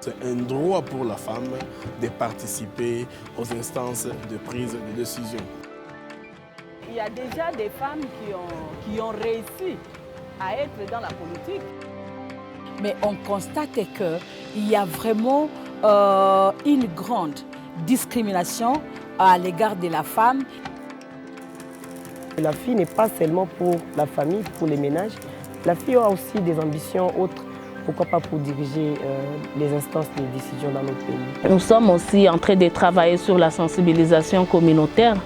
C'est un droit pour la femme de participer aux instances de prise de décision. Il y a déjà des femmes qui ont réussi à être dans la politique. Mais on constate qu'il y a vraiment une grande discrimination à l'égard de la femme. La fille n'est pas seulement pour la famille, pour les ménages. La fille a aussi des ambitions autres, pourquoi pas pour diriger les instances de décision dans notre pays. Nous sommes aussi en train de travailler sur la sensibilisation communautaire.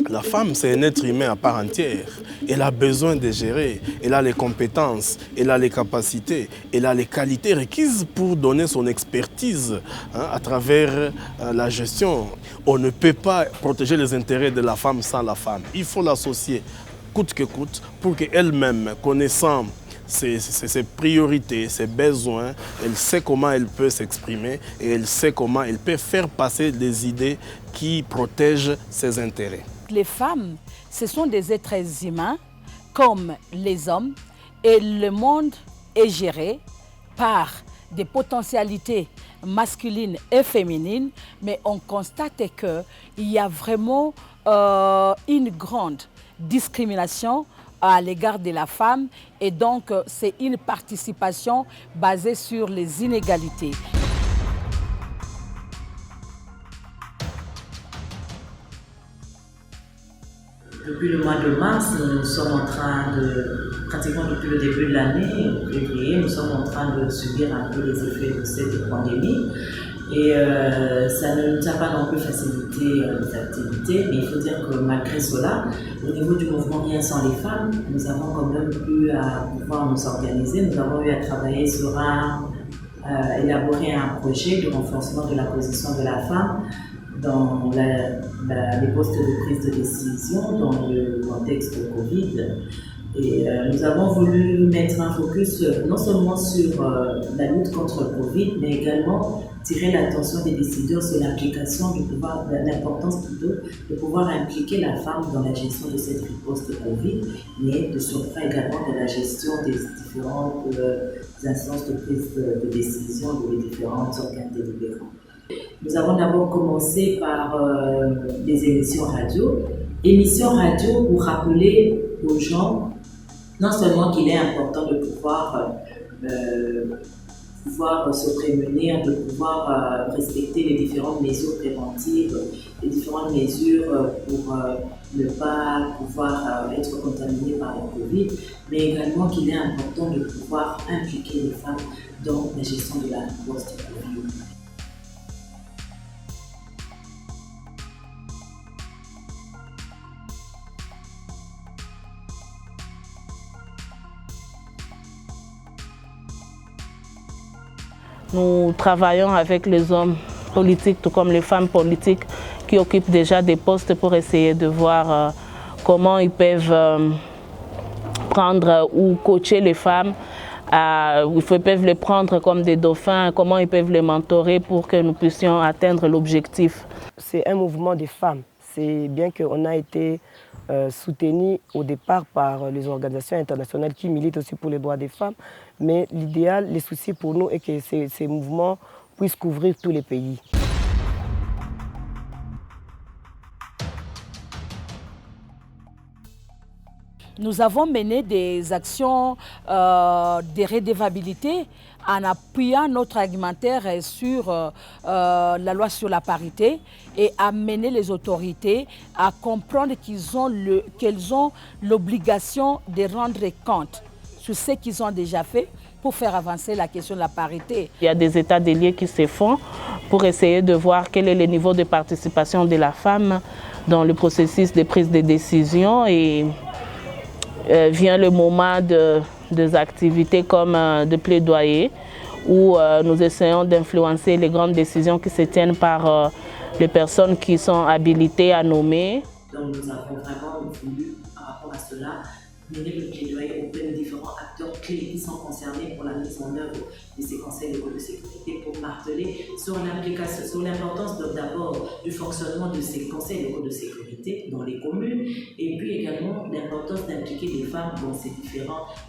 La femme, c'est un être humain à part entière. Elle a besoin de gérer, elle a les compétences, elle a les capacités, elle a les qualités requises pour donner son expertise à travers la gestion. On ne peut pas protéger les intérêts de la femme sans la femme. Il faut l'associer coûte que coûte pour qu'elle-même, connaissant ses priorités, ses besoins, elle sait comment elle peut s'exprimer et elle sait comment elle peut faire passer des idées qui protègent ses intérêts. Les femmes, ce sont des êtres humains comme les hommes et le monde est géré par des potentialités masculines et féminines, mais on constate qu'il y a vraiment une grande discrimination à l'égard de la femme et donc c'est une participation basée sur les inégalités. Depuis le mois de mars, nous sommes en train de, pratiquement depuis le début de l'année, février, nous sommes en train de subir un peu les effets de cette pandémie. Et ça ne nous a pas non plus facilité les activités, mais il faut dire que malgré cela, au niveau du mouvement Rien sans les femmes, nous avons quand même pu pouvoir nous organiser. Nous avons eu à travailler sur élaborer un projet de renforcement de la position de la femme dans les postes de prise de décision dans le contexte Covid. Et nous avons voulu mettre un focus non seulement sur la lutte contre le Covid, mais également tirer l'attention des décideurs sur l'implication du pouvoir, l'importance plutôt de pouvoir impliquer la femme dans la gestion de cette riposte Covid, mais de surcroît également de la gestion des différentes instances de prise de décision de les différents organes délibérants. Nous avons d'abord commencé par des émissions radio. Émissions radio pour rappeler aux gens non seulement qu'il est important de pouvoir se prémunir, de pouvoir respecter les différentes mesures préventives, les différentes mesures pour ne pas pouvoir être contaminé par le Covid, mais également qu'il est important de pouvoir impliquer les femmes dans la gestion de la riposte Covid. Nous travaillons avec les hommes politiques, tout comme les femmes politiques qui occupent déjà des postes pour essayer de voir comment ils peuvent prendre ou coacher les femmes, ils peuvent les prendre comme des dauphins, comment ils peuvent les mentorer pour que nous puissions atteindre l'objectif. C'est un mouvement des femmes. C'est bien qu'on a été soutenu au départ par les organisations internationales qui militent aussi pour les droits des femmes. Mais l'idéal, les soucis pour nous est que ces mouvements puissent couvrir tous les pays. Nous avons mené des actions de redevabilité en appuyant notre argumentaire sur la loi sur la parité et amener les autorités à comprendre qu'elles ont l'obligation de rendre compte sur ce qu'ils ont déjà fait pour faire avancer la question de la parité. Il y a des états des lieux qui se font pour essayer de voir quel est le niveau de participation de la femme dans le processus de prise de décision et vient le moment des activités comme de plaidoyer où nous essayons d'influencer les grandes décisions qui se tiennent par les personnes qui sont habilitées à nommer. Donc nous avons vraiment voulu, par rapport à cela, mener le plaidoyer auprès de différents acteurs clés qui sont concernés pour la mise en œuvre de ces conseils locaux de sécurité pour marteler sur l'implication, sur l'importance d'abord du fonctionnement de ces conseils locaux de sécurité dans les communes et puis également l'importance d'impliquer les femmes dans ces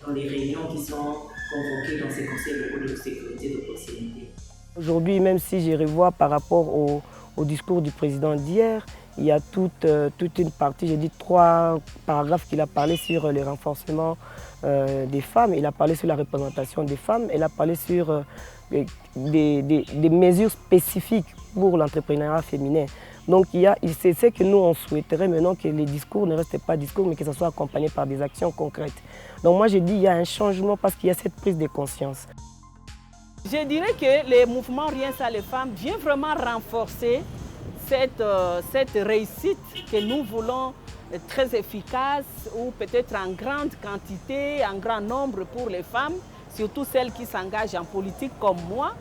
dans les réunions qui sont convoquées dans ces conseils locaux de sécurité de proximité. Aujourd'hui, même si je revois par rapport au discours du président d'hier, il y a toute une partie, j'ai dit 3 paragraphes qu'il a parlé sur le renforcement des femmes, il a parlé sur la représentation des femmes, il a parlé sur des mesures spécifiques pour l'entrepreneuriat féminin. Donc c'est ce que nous on souhaiterait maintenant, que les discours ne restent pas discours mais que ça soit accompagné par des actions concrètes. Donc moi je dis qu'il y a un changement parce qu'il y a cette prise de conscience. Je dirais que le mouvement Rien sans les femmes vient vraiment renforcer cette réussite que nous voulons très efficace ou peut-être en grande quantité, en grand nombre pour les femmes, surtout celles qui s'engagent en politique comme moi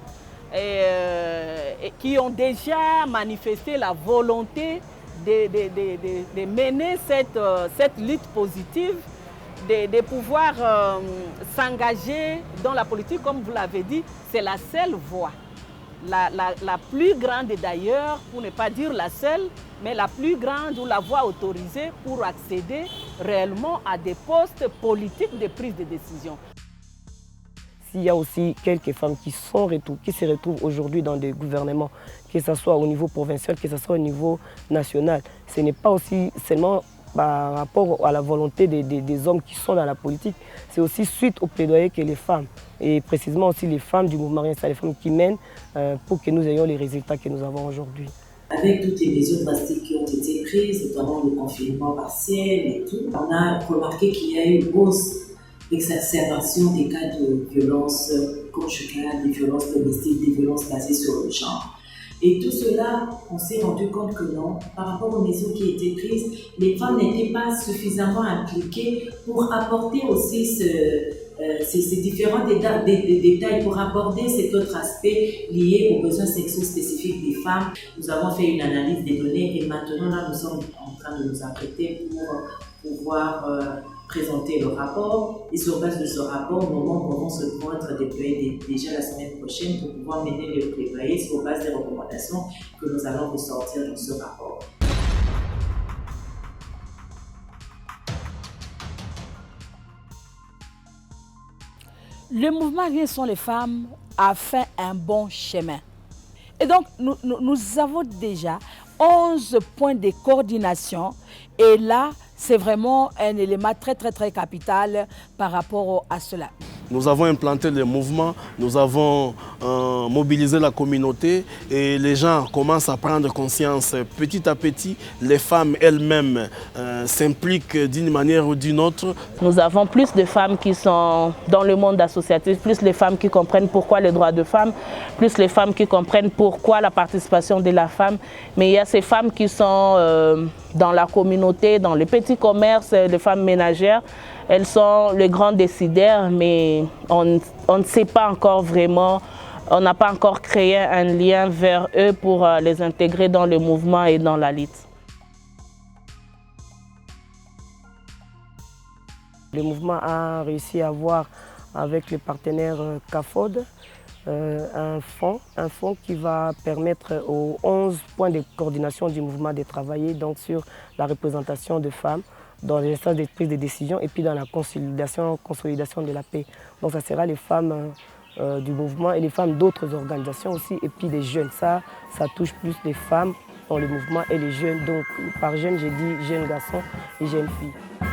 et qui ont déjà manifesté la volonté de mener cette lutte positive, de pouvoir s'engager dans la politique, comme vous l'avez dit, c'est la seule voie. La plus grande d'ailleurs, pour ne pas dire la seule, mais la plus grande ou la voie autorisée pour accéder réellement à des postes politiques de prise de décision. S'il y a aussi quelques femmes qui se retrouvent aujourd'hui dans des gouvernements, que ce soit au niveau provincial, que ce soit au niveau national, ce n'est pas aussi seulement par rapport à la volonté des hommes qui sont dans la politique, c'est aussi suite au plaidoyer que les femmes, et précisément aussi les femmes du mouvement Rien sans les femmes qui mènent pour que nous ayons les résultats que nous avons aujourd'hui. Avec toutes les mesures drastiques qui ont été prises, notamment le confinement partiel et tout, on a remarqué qu'il y a eu une hausse d'exacerbation des cas de violences conjugales, des violences domestiques, des violences basées sur le genre. Et tout cela, on s'est rendu compte que non, par rapport aux mesures qui étaient prises, les femmes n'étaient pas suffisamment impliquées pour apporter aussi ces différents détails, pour aborder cet autre aspect lié aux besoins sexuels spécifiques des femmes. Nous avons fait une analyse des données et maintenant là, nous sommes en train de nous apprêter pour pouvoir présenter le rapport et sur base de ce rapport, nos membres vont être déployés déjà la semaine prochaine pour pouvoir mener le plaidoyer sur base des recommandations que nous allons ressortir dans ce rapport. Le mouvement Rien sans les femmes a fait un bon chemin. Et donc, nous avons déjà 11 points de coordination et là, c'est vraiment un élément très capital par rapport à cela. Nous avons implanté les mouvements, nous avons mobilisé la communauté et les gens commencent à prendre conscience. Petit à petit, les femmes elles-mêmes s'impliquent d'une manière ou d'une autre. Nous avons plus de femmes qui sont dans le monde associatif, plus les femmes qui comprennent pourquoi les droits de femmes, plus les femmes qui comprennent pourquoi la participation de la femme. Mais il y a ces femmes qui sont dans la communauté, dans les petits commerces, les femmes ménagères. Elles sont les grands décideurs, mais on ne sait pas encore vraiment, on n'a pas encore créé un lien vers eux pour les intégrer dans le mouvement et dans la lutte. Le mouvement a réussi à avoir avec le partenaire CAFOD un fonds qui va permettre aux 11 points de coordination du mouvement de travailler donc sur la représentation de femmes dans les instances de prise de décision et puis dans la consolidation de la paix. Donc ça sera les femmes du mouvement et les femmes d'autres organisations aussi et puis les jeunes. Ça touche plus les femmes dans le mouvement et les jeunes. Donc par jeunes, j'ai dit jeunes garçons et jeunes filles.